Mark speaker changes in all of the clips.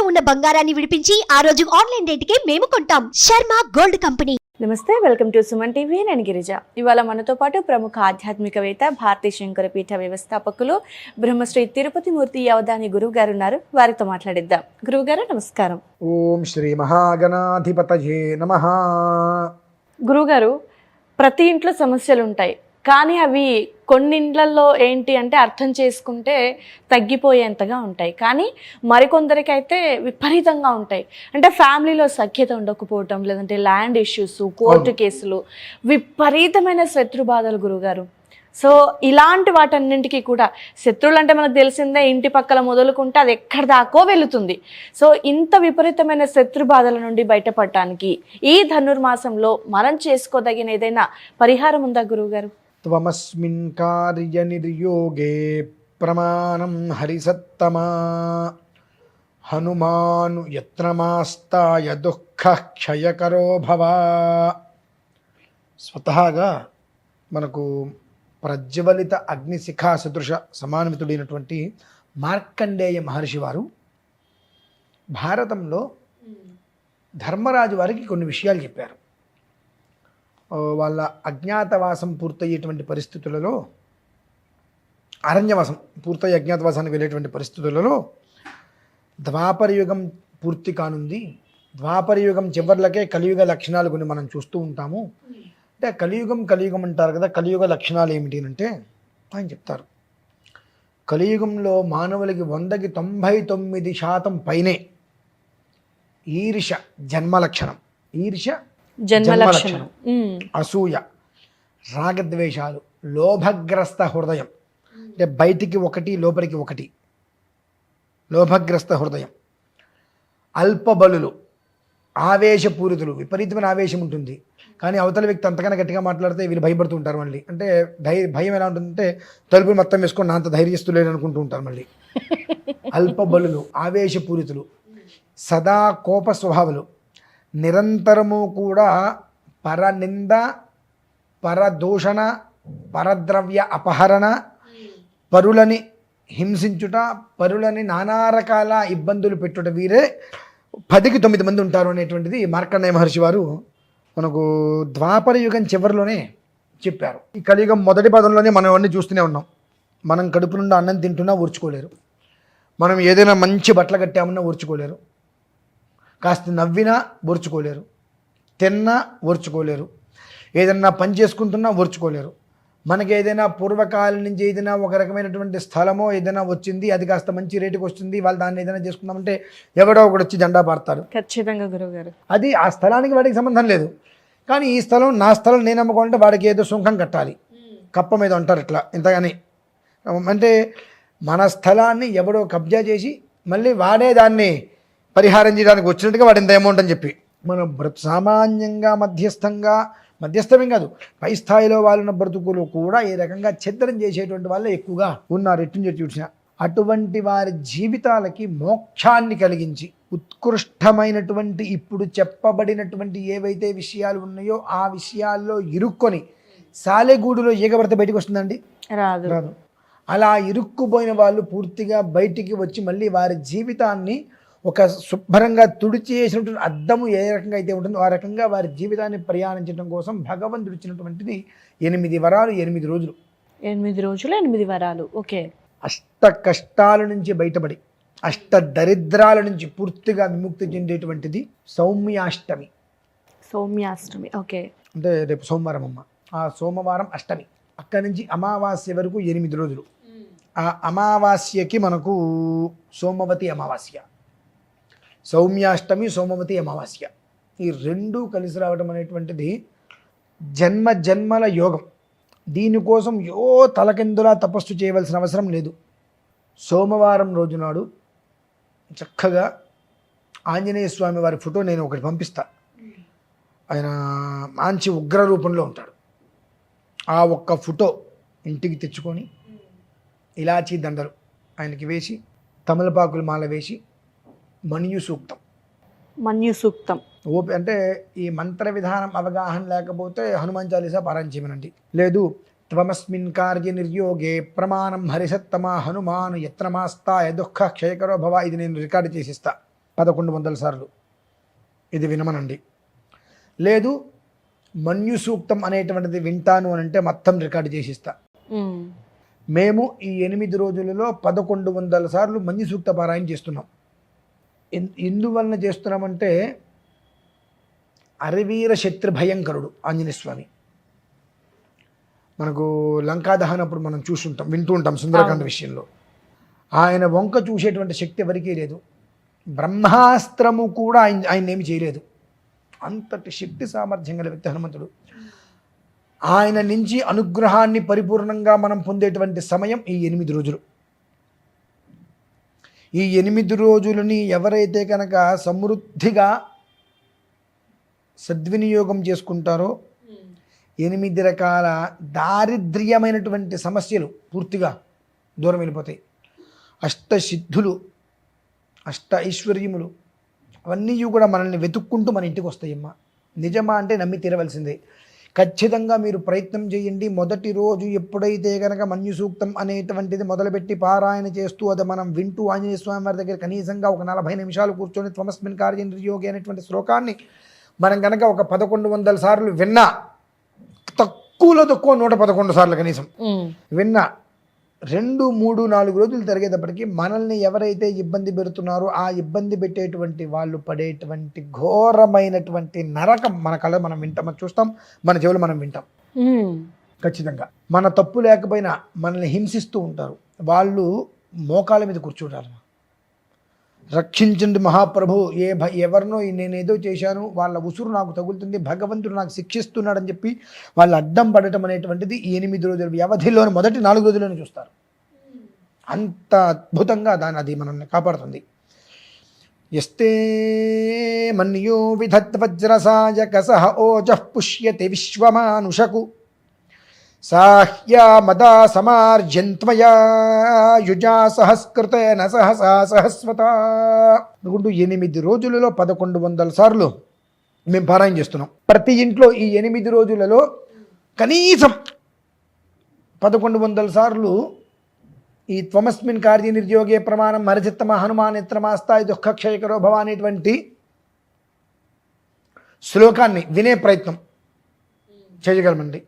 Speaker 1: ఇంట్లో ఉన్న బంగారాన్ని విడిపించి ఆ రోజు ఆన్లైన్ రేటుకే మేము కొంటాం. Sharma gold company.
Speaker 2: నమస్తే, వెల్కమ్ టు సుమన్ టీవీ. నేను గిరిజ. ఇవాళ మనతో పాటు ప్రముఖ ఆధ్యాత్మికవేత్త, భారతీ శంకర పీఠ వ్యవస్థాపకులు, బ్రహ్మశ్రీ తిరుపతి మూర్తి అవధాని గురువు గారు ఉన్నారు. వారితో మాట్లాడిద్దాం. గురువు గారు నమస్కారం.
Speaker 3: ఓం శ్రీ మహాగణాధిపతయే నమః.
Speaker 2: గురువుగారు, ప్రతి ఇంట్లో సమస్యలు ఉంటాయి, కానీ అవి కొన్నింట్లలో ఏంటి అంటే అర్థం చేసుకుంటే తగ్గిపోయేంతగా ఉంటాయి, కానీ మరికొందరికి అయితే విపరీతంగా ఉంటాయి. అంటే ఫ్యామిలీలో సఖ్యత ఉండకపోవటం, లేదంటే ల్యాండ్ ఇష్యూస్, కోర్టు కేసులు, విపరీతమైన శత్రు బాధలు గురుగారు. సో ఇలాంటి వాటన్నింటికి కూడా శత్రువులు అంటే మనకు తెలిసిందే, ఇంటి పక్కల మొదలుకుంటే అది ఎక్కడి దాకో వెళుతుంది. సో ఇంత విపరీతమైన శత్రు బాధల నుండి బయటపడటానికి ఈ ధనుర్మాసంలో మనం చేసుకోదగిన ఏదైనా పరిహారం ఉందా గురువుగారు?
Speaker 3: త్వమస్మిన్ కార్య నిర్యోగే ప్రమాణం హరిసత్తమా హనుమాను యత్నమాస్తాయ దుఃఖ క్షయకరో భవ. స్వతహాగా మనకు ప్రజ్వలిత అగ్నిశిఖా సదృశ సమానమితుడైనటువంటి మార్కండేయ మహర్షి వారు భారతంలో ధర్మరాజు వారికి కొన్ని విషయాలు చెప్పారు. వాళ్ళ అజ్ఞాతవాసం పూర్తయ్యేటువంటి పరిస్థితులలో, అరణ్యవాసం పూర్తయ్యి అజ్ఞాతవాసానికి వెళ్ళేటువంటి పరిస్థితులలో ద్వాపరయుగం పూర్తి కానుంది. ద్వాపరయుగం చివర్లకే కలియుగ లక్షణాలు కొన్ని మనం చూస్తూ ఉంటాము. అంటే కలియుగం అంటారు కదా, కలియుగ లక్షణాలు ఏమిటి అంటే ఆయన చెప్తారు. కలియుగంలో మానవులకి 100కి 99% పైనే ఈర్ష జన్మలక్షణం. ఈర్ష జన్మలక్షణం, అసూయ, రాగద్వేషాలు, లోభగ్రస్త హృదయం, అంటే బయటికి ఒకటి లోపలికి ఒకటి, లోభగ్రస్త హృదయం, అల్పబలులు, ఆవేశపూరితులు, విపరీతమైన ఆవేశం ఉంటుంది, కానీ అవతల వ్యక్తి అంతకన్నా గట్టిగా మాట్లాడితే వీళ్ళు భయపడుతూ ఉంటారు. మళ్ళీ అంటే భయం ఎలా ఉంటుందంటే తలుపులు మొత్తం వేసుకొని నా అంత ధైర్యస్తులేని అనుకుంటూ ఉంటారు. మళ్ళీ అల్పబలులు, ఆవేశపూరితులు, సదా కోప స్వభావాలు, నిరంతరము కూడా పరనింద, పరదూషణ, పరద్రవ్య అపహరణ, పరులని హింసించుట, పరులని నానా రకాల ఇబ్బందులు పెట్టుట, వీరే 10కి 9 మంది ఉంటారు అనేటువంటిది మార్కండేయ మహర్షి వారు మనకు ద్వాపర యుగం చివరిలోనే చెప్పారు. ఈ కలియుగం మొదటి పదంలోనే మనం అన్నీ చూస్తూనే ఉన్నాం. మనం కడుపు నుండి అన్నం తింటున్నా ఓర్చుకోలేరు, మనం ఏదైనా మంచి బట్టలు కట్టామన్నా ఓర్చుకోలేరు, కాస్త నవ్వినా ఓర్చుకోలేరు, తిన్నా ఓర్చుకోలేరు, ఏదైనా పని చేసుకుంటున్నా ఓర్చుకోలేరు. మనకి ఏదైనా పూర్వకాలం నుంచి ఏదైనా ఒక రకమైనటువంటి స్థలమో ఏదైనా వచ్చింది, అది కాస్త మంచి రేటుకి వస్తుంది, వాళ్ళు దాన్ని ఏదైనా చేసుకుందామంటే ఎవడో ఒకటి వచ్చి జెండా పాడతారు.
Speaker 2: ఖచ్చితంగా గురువుగారు.
Speaker 3: అది ఆ స్థలానికి వాడికి సంబంధం లేదు, కానీ ఈ స్థలం నా స్థలం నేను అమ్ముకుంటే వాడికి ఏదో సుంకం కట్టాలి, కప్ప మీద అంటారు ఇట్లా ఇంతగాని. అంటే మన స్థలాన్ని ఎవడో కబ్జా చేసి మళ్ళీ వాడే దాన్ని పరిహారం చేయడానికి వచ్చినట్టుగా వాడు ఇంత అమౌంట్ అని చెప్పి, మనం సామాన్యంగా మధ్యస్థమే కాదు, పై స్థాయిలో వాళ్ళున్న బ్రతుకులు కూడా ఈ రకంగా ఛిద్రం చేసేటువంటి వాళ్ళే ఎక్కువగా ఉన్నారు. ఎట్టు చూసిన అటువంటి వారి జీవితాలకి మోక్షాన్ని కలిగించి ఉత్కృష్టమైనటువంటి ఇప్పుడు చెప్పబడినటువంటి ఏవైతే విషయాలు ఉన్నాయో ఆ విషయాల్లో ఇరుక్కొని సాలెగూడులో ఈగబడితే బయటకు వస్తుందండి, రాదు. అలా ఇరుక్కుపోయిన వాళ్ళు పూర్తిగా బయటికి వచ్చి మళ్ళీ వారి జీవితాన్ని ఒక శుభ్రంగా తుడిచేసినటువంటి అద్దము ఏ రకంగా అయితే ఉంటుందో ఆ రకంగా వారి జీవితాన్ని ప్రయాణించడం కోసం భగవంతుడు ఇచ్చినటువంటిది 8 వరాలు, 8 రోజులు.
Speaker 2: 8 రోజులు 8 వరాలు. ఓకే.
Speaker 3: అష్ట కష్టాల నుంచి బయటపడి అష్ట దరిద్రాల నుంచి పూర్తిగా విముక్తి చెందేటువంటిది సౌమ్యాష్టమి.
Speaker 2: ఓకే.
Speaker 3: అంటే రేపు సోమవారం అమ్మ, ఆ సోమవారం అష్టమి, అక్కడి నుంచి అమావాస్య వరకు 8 రోజులు. ఆ అమావాస్యకి మనకు సోమవతి అమావాస్య, సౌమ్యాష్టమి, సోమవతి అమావాస్య, ఈ రెండూ కలిసి రావడం అనేటువంటిది జన్మల యోగం. దీనికోసం తలకిందులా తపస్సు చేయవలసిన అవసరం లేదు. సోమవారం రోజు నాడు చక్కగా ఆంజనేయ స్వామి వారి ఫోటో నేను ఒకటి పంపిస్తా. ఆయన మంచి ఉగ్ర రూపంలో ఉంటాడు. ఆ ఒక్క ఫోటో ఇంటికి తెచ్చుకొని ఇలాచీ దండలు ఆయనకి వేసి, తమలపాకులు మాల వేసి, మన్యు సూక్తం అంటే ఈ మంత్ర విధానం అవగాహన లేకపోతే హనుమాన్ చాలీసా పారాయణ చేయమనండి. లేదు త్వమస్మిన్ కార్య నిర్యోగే ప్రమాణం హరిసత్తమా హనుమాను యత్నమాస్తాయ దుఃఖ క్షయకరో భవ, ఇది నేను రికార్డు చేసిస్తా. 1100 సార్లు ఇది వినమనండి. లేదు మన్యు సూక్తం అనేటువంటిది వింటాను అని అంటే మొత్తం రికార్డు చేసిస్తా. మేము ఈ 8 రోజులలో 1100 సార్లు మన్యు సూక్త పారాయణ చేస్తున్నాం. ఎందువలన చేస్తున్నామంటే అరవీర శత్రు భయంకరుడు ఆంజనేయ స్వామి. మనకు లంకా దహనప్పుడు మనం చూస్తుంటాం, వింటూ ఉంటాం సుందరకాండ విషయంలో. ఆయన వంక చూసేటువంటి శక్తి ఎవరికీ లేదు. బ్రహ్మాస్త్రము కూడా ఆయన ఏమి చేయలేదు. అంతటి శక్తి సామర్థ్యం గల వ్యక్తి హనుమంతుడు. ఆయన నుంచి అనుగ్రహాన్ని పరిపూర్ణంగా మనం పొందేటువంటి సమయం ఈ 8 రోజులు. ఈ 8 రోజులని ఎవరైతే కనుక సమృద్ధిగా సద్వినియోగం చేసుకుంటారో 8 రకాల దారిద్ర్యమైనటువంటి సమస్యలు పూర్తిగా దూరం వెళ్ళిపోతాయి. అష్టసిద్ధులు, అష్ట ఐశ్వర్యములు అవన్నీ కూడా మనల్ని వెతుక్కుంటూ మన ఇంటికి వస్తాయమ్మా. నిజమా అంటే నమ్మి తీరవలసిందే. ఖచ్చితంగా మీరు ప్రయత్నం చేయండి. మొదటి రోజు ఎప్పుడైతే కనుక మన్యు సూక్తం అనేటువంటిది మొదలుపెట్టి పారాయణ చేస్తూ అది మనం వింటూ ఆంజనేయ స్వామి వారి దగ్గర కనీసంగా ఒక 40 నిమిషాలు కూర్చొని త్వమస్మిన్ కార్యేంద్రియోగి అనేటువంటి శ్లోకాన్ని మనం కనుక ఒక 1100 సార్లు విన్నా, తక్కువలో తక్కువ 111 సార్లు కనీసం విన్నా, 2, 3, 4 రోజులు జరిగేటప్పటికి మనల్ని ఎవరైతే ఇబ్బంది పెడుతున్నారో ఆ ఇబ్బంది పెట్టేటువంటి వాళ్ళు పడేటువంటి ఘోరమైనటువంటి నరకం మన కళ మనం వింటాం, మనం చూస్తాం, మన చెవులు మనం వింటాం. ఖచ్చితంగా మన తప్పు లేకపోయినా మనల్ని హింసిస్తూ ఉంటారు. వాళ్ళు మోకాల మీద కూర్చుంటారు. రక్షించండి మహాప్రభు, ఎవరినో నేనేదో చేశాను, వాళ్ళ ఉసురు నాకు తగులుతుంది, భగవంతుడు నాకు శిక్షిస్తున్నాడని చెప్పి వాళ్ళు అడ్డం పడటం అనేటువంటిది ఈ 8 రోజుల వ్యవధిలోని మొదటి 4 రోజుల్లోనే చూస్తారు. అంత అద్భుతంగా అది మనల్ని కాపాడుతుంది. యస్తే మన్యో విధద్వజ్రసాయక సహ ఓజః పుష్యతి విశ్వమానుషకు సాహ్యా మదా సమార్జంత్వయా యుజా సహస్కృతేన సహసా సహస్వత. 8 రోజులలో 1100 సార్లు మేము పారాయణ చేస్తున్నాం. ప్రతి ఇంట్లో ఈ 8 రోజులలో కనీసం 1100 సార్లు ఈ త్వమస్మిన్ కార్యనిర్యోగే ప్రమాణం మరచిత్తమ హనుమానిత్రమాస్తాయి దుఃఖక్షయకరో భవ అనేటువంటి శ్లోకాన్ని వినే ప్రయత్నం చేయగలమండి.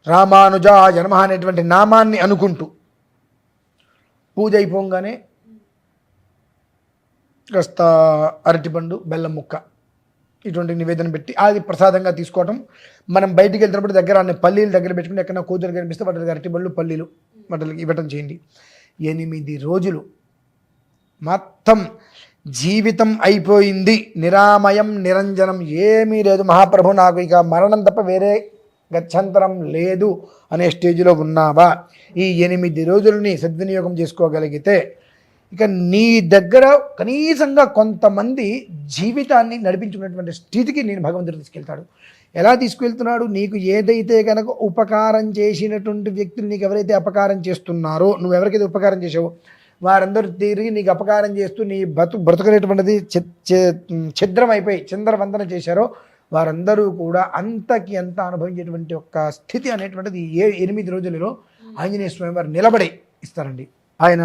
Speaker 3: రామానుజాయ నమః అనేటువంటి నామాన్ని అనుకుంటూ పూజ అయిపోగానే కాస్త అరటిపండు, బెల్లం ముక్క ఇటువంటి నివేదన పెట్టి అది ప్రసాదంగా తీసుకోవటం. మనం బయటికి వెళ్తున్నప్పుడు దగ్గర అన్ని పల్లీలు దగ్గర పెట్టుకుని ఎక్కడైనా కూతురు కనిపిస్తే వాటికి అరటిపళ్ళు, పల్లీలు వాటికి ఇవ్వటం చేయండి. 8 రోజులు మొత్తం జీవితం అయిపోయింది, నిరామయం నిరంజనం, ఏమీ లేదు మహాప్రభు, నాకు ఇక మరణం తప్ప వేరే గత్యంతరం లేదు అనే స్టేజ్లో ఉన్నావా, ఈ 8 రోజులని సద్వినియోగం చేసుకోగలిగితే ఇక నీ దగ్గర కనీసంగా కొంతమంది జీవితాన్ని నడిపించుకున్నటువంటి స్థితికి నేను భగవంతుడు తీసుకెళ్తాడు. ఎలా తీసుకెళ్తున్నాడు? నీకు ఏదైతే కనుక ఉపకారం చేసినటువంటి వ్యక్తులు నీకు ఎవరైతే అపకారం చేస్తున్నారో, నువ్వు ఎవరికైతే ఉపకారం చేసావో వారందరూ తిరిగి నీకు అపకారం చేస్తూ నీ బ్రతుకునేటువంటిది ఛిద్రం అయిపోయి చిందరవందన చేశారో వారందరూ కూడా అంతకి అంత అనుభవించేటువంటి ఒక స్థితి అనేటువంటిది 8 రోజులలో ఆంజనేయ స్వామి వారు నిలబడి ఇస్తారండి. ఆయన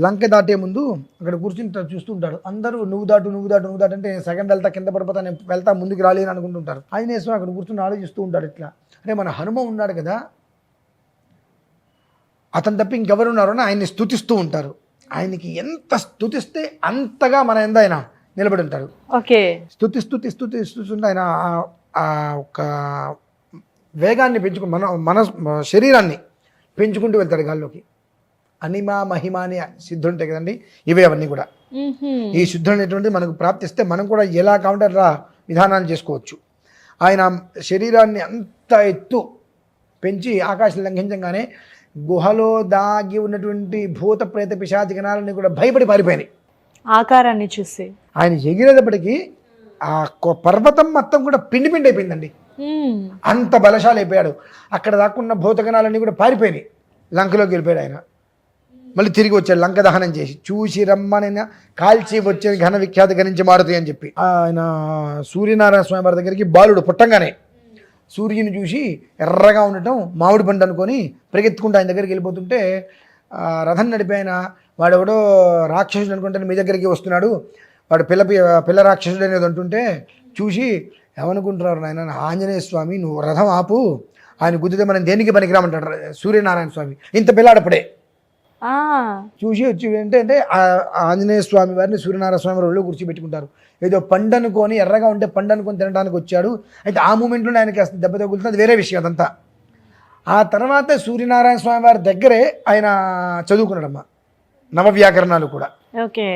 Speaker 3: లంక దాటే ముందు అక్కడ కూర్చుని చూస్తూ ఉంటాడు. అందరూ నువ్వు దాటు అంటే సగం వెళ్తా, కింద పడిపోతా, నేను వెళ్తా, ముందుకు రాలేని అనుకుంటుంటారు. ఆంజనేయ స్వామి అక్కడ కూర్చుని ఆలోచిస్తూ ఉంటాడు. ఇట్లా అంటే మన హనుమ ఉన్నాడు కదా, అతను తప్ప ఇంకెవరు ఉన్నారో ఆయన్ని స్తుతిస్తూ ఉంటారు. ఆయనకి ఎంత స్తుతిస్తే అంతగా మన ఎంత ఆయన నిలబడి ఉంటాడు.
Speaker 2: ఓకే,
Speaker 3: స్తుతిస్తుంటే ఆయన ఒక వేగాన్ని పెంచుకుని మన శరీరాన్ని పెంచుకుంటూ వెళ్తాడు గాల్లోకి. అనిమా మహిమ అనే సిద్ధులు ఉంటాయి కదండి, ఇవే అవన్నీ కూడా. ఈ సిద్ధులు అనేటువంటి మనకు ప్రాప్తిస్తే మనం కూడా ఎలా కావాలంటే అలా విధానాలు చేసుకోవచ్చు. ఆయన శరీరాన్ని అంత ఎత్తు పెంచి ఆకాశం లంఘించగానే గుహలో దాగి ఉన్నటువంటి భూత ప్రేత పిశాచి గణాలని కూడా భయపడి పారిపోయినాయి
Speaker 2: ఆకారాన్ని చూసి.
Speaker 3: ఆయన ఎగిరేటప్పటికీ ఆ పర్వతం మొత్తం కూడా పిండి అయిపోయిందండి. అంత బలశాలి అయిపోయాడు. అక్కడ దాక్కున్న భూతగణాలన్నీ కూడా పారిపోయినాయి. లంకలోకి వెళ్ళిపోయాడు ఆయన. మళ్ళీ తిరిగి వచ్చాడు లంక దహనం చేసి. చూసి రమ్మనైనా కాల్చి వచ్చే ఘన విఖ్యాత గణించి మారుతాయి అని చెప్పి ఆయన సూర్యనారాయణ స్వామి వారి దగ్గరికి బాలుడు పుట్టంగానే సూర్యుని చూసి ఎర్రగా ఉండటం మామిడి పండు అనుకొని పరిగెత్తుకుంటూ ఆయన దగ్గరికి వెళ్ళిపోతుంటే రథం నడిపాయన వాడెవడో రాక్షసుడు అనుకుంటే మీ దగ్గరికి వస్తున్నాడు, వాడు పిల్ల రాక్షసుడు అనేది అంటుంటే చూసి ఏమనుకుంటున్నారు నాయన, ఆంజనేయ స్వామి నువ్వు రథం ఆపు, ఆయన గుద్దితే మనం దేనికి పనికిరామంటాడు సూర్యనారాయణ స్వామి. ఇంత పిల్లాడప్పుడే చూసి వచ్చి అంటే ఆ ఆంజనేయ స్వామి వారిని సూర్యనారాయణ స్వామి వారు ఒళ్ళు కూర్చోబెట్టుకుంటారు. ఏదో పండు అనుకొని, ఎర్రగా ఉంటే పండు అనుకొని తినడానికి వచ్చాడు. అయితే ఆ మూమెంట్లో ఆయనకి అసలు దెబ్బ తగులుతుంది, అది వేరే విషయం అదంతా. ఆ తర్వాత సూర్యనారాయణ స్వామి వారి దగ్గరే ఆయన చదువుకున్నాడమ్మా నవవ్యాకరణాలు కూడా.
Speaker 2: ఓకే.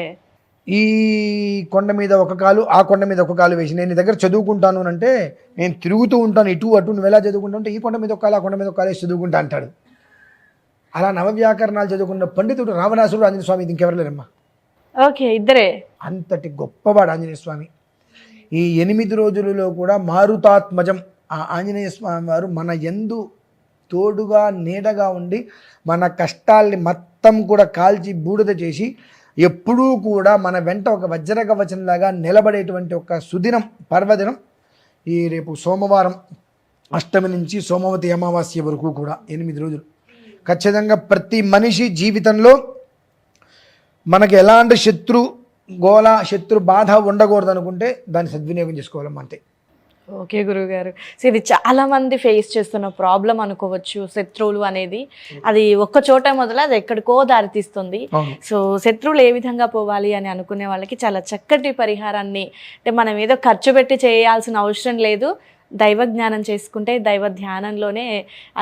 Speaker 3: ఈ కొండ మీద ఒక కాలు, ఆ కొండ మీద ఒక కాలు వేసి నేను నీ దగ్గర చదువుకుంటాను అంటే, నేను తిరుగుతూ ఉంటాను ఇటు అటు, నువ్వు ఎలా చదువుకుంటా ఉంటే ఈ కొండ మీద ఒక కాలు, ఆ కొండ మీద ఒక కాలు వేసి చదువుకుంటా అంటాడు. అలా నవవ్యాకరణాలు చదువుకున్న పండితుడు రావణాసురుడు ఆంజనేయ స్వామి, ఇది ఇంకెవరు లేరమ్మా.
Speaker 2: ఓకే, ఇద్దరే.
Speaker 3: అంతటి గొప్పవాడు ఆంజనేయ స్వామి. ఈ 8 రోజులలో కూడా మారుతాత్మజం ఆ ఆంజనేయ స్వామి వారు మన యందు తోడుగా నీడగా ఉండి మన కష్టాల్ని మొత్తం కూడా కాల్చి బూడిద చేసి ఎప్పుడూ కూడా మన వెంట ఒక వజ్రకవచంలాగా నిలబడేటువంటి ఒక సుదినం, పర్వదినం ఈ రేపు సోమవారం అష్టమి నుంచి సోమవతి అమావాస్య వరకు కూడా 8 రోజులు. ఖచ్చితంగా ప్రతి మనిషి జీవితంలో మనకి ఎలాంటి శత్రు బాధ ఉండకూడదు అనుకుంటే దాన్ని సద్వినియోగం చేసుకోవాలమ్మా అంతే.
Speaker 2: ఓకే గురువుగారు, సో ఇది చాలా మంది ఫేస్ చేస్తున్న ప్రాబ్లం అనుకోవచ్చు, శత్రువులు అనేది. అది ఒక్క చోట మొదలు అది ఎక్కడికో దారితీస్తుంది. సో శత్రువులు ఏ విధంగా పోవాలి అని అనుకునే వాళ్ళకి చాలా చక్కటి పరిహారాన్ని, అంటే మనం ఏదో ఖర్చు పెట్టి చేయాల్సిన అవసరం లేదు, దైవ జ్ఞానం చేసుకుంటే దైవ ధ్యానంలోనే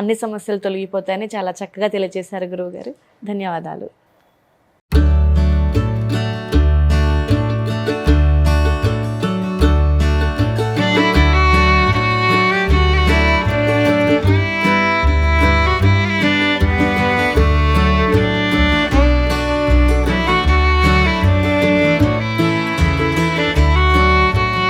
Speaker 2: అన్ని సమస్యలు తొలగిపోతాయని చాలా చక్కగా తెలియజేశారు గురువుగారు. ధన్యవాదాలు.